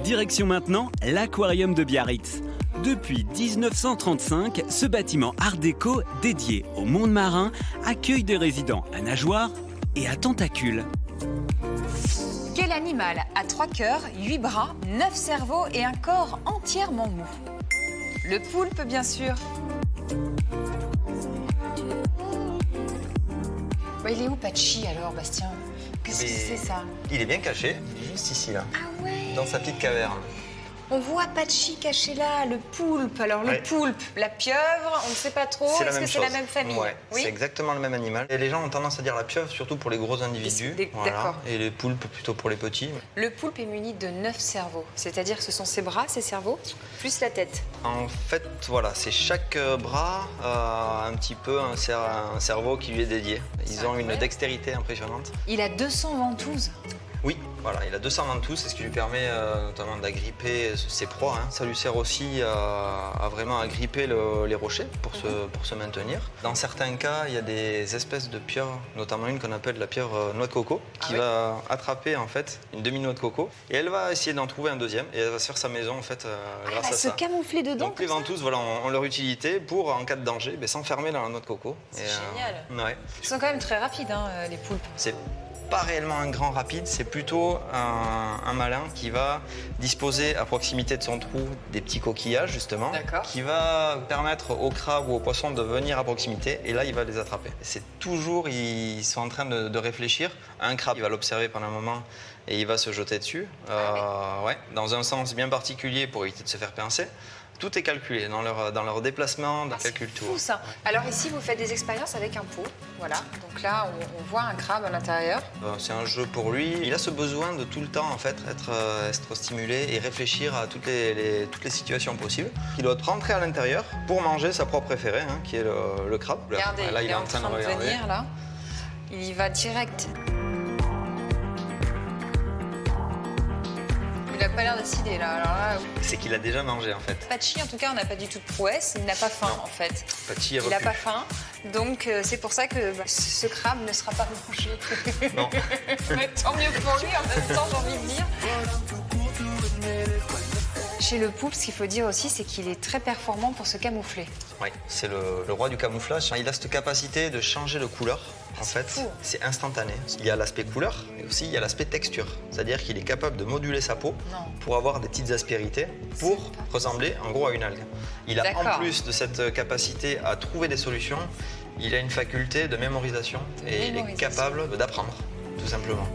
Direction maintenant l'aquarium de Biarritz. Depuis 1935, ce bâtiment art déco dédié au monde marin accueille des résidents à nageoires et à tentacules. Quel animal a 3 cœurs, 8 bras, 9 cerveaux et un corps entièrement mou? Le poulpe, bien sûr. Bah, il est où Patchy alors, Bastien? Qu'est-ce que c'est ça? Il est bien caché, il est juste ici là, Ah ouais. dans sa petite caverne. On voit Patchy caché là, le poulpe. Alors le Ouais. poulpe, la pieuvre, on ne sait pas trop. Est-ce que c'est la même famille? Ouais, Oui. c'est exactement le même animal. Et les gens ont tendance à dire la pieuvre, surtout pour les gros individus. D'accord. Et les poulpes plutôt pour les petits. Le poulpe est muni de 9 cerveaux, c'est-à-dire que ce sont ses bras, ses cerveaux, plus la tête. En fait, voilà, c'est chaque bras un petit peu un cerveau qui lui est dédié. Ils ont une dextérité impressionnante. Il a 200 ventouses. Oui, voilà, il a 200 ventouses, c'est ce qui lui permet notamment d'agripper ses proies. Hein. Ça lui sert aussi à vraiment agripper les rochers pour se maintenir. Dans certains cas, il y a des espèces de pieuvres, notamment une qu'on appelle la pieuvre noix de coco, qui va attraper en fait une demi-noix de coco et elle va essayer d'en trouver un deuxième et elle va se faire sa maison en fait grâce à ça. Se camoufler dedans. Donc les ventouses, voilà, ont leur utilité pour, en cas de danger, s'enfermer dans la noix de coco. C'est génial. Ouais. Ils sont quand même très rapides, hein, les poulpes. C'est pas réellement un grand rapide, c'est plutôt un malin qui va disposer à proximité de son trou des petits coquillages justement, qui va permettre aux crabes ou aux poissons de venir à proximité et là il va les attraper. C'est toujours, ils sont en train de réfléchir. Un crabe, il va l'observer pendant un moment et il va se jeter dessus, dans un sens bien particulier pour éviter de se faire pincer. Tout est calculé dans leur déplacement, dans calcul tout. C'est fou ça. Alors ici, vous faites des expériences avec un pot. Voilà. Donc là, on voit un crabe à l'intérieur. C'est un jeu pour lui. Il a ce besoin de tout le temps en fait être stimulé et réfléchir à toutes les situations possibles. Il doit rentrer à l'intérieur pour manger sa proie préférée, hein, qui est le crabe. Regardez, là, il est en train de venir là. Il y va direct. Il n'a pas l'air décidé là. Alors là, c'est qu'il a déjà mangé en fait. Patchy, en tout cas, on n'a pas du tout de prouesse. Il n'a pas faim en fait. Patchy, il n'a pas faim. Donc c'est pour ça que ce crabe ne sera pas mangé. Non. Mais tant mieux pour lui, en même temps, j'ai envie de dire. Chez le poulpe, ce qu'il faut dire aussi, c'est qu'il est très performant pour se camoufler. Oui, c'est le roi du camouflage. Il a cette capacité de changer de couleur. En fait, c'est instantané. Il y a l'aspect couleur, mais aussi il y a l'aspect texture. C'est-à-dire qu'il est capable de moduler sa peau pour avoir des petites aspérités, pour ressembler en gros à une algue. Il a en plus de cette capacité à trouver des solutions, il a une faculté de mémorisation et il est capable d'apprendre, tout simplement.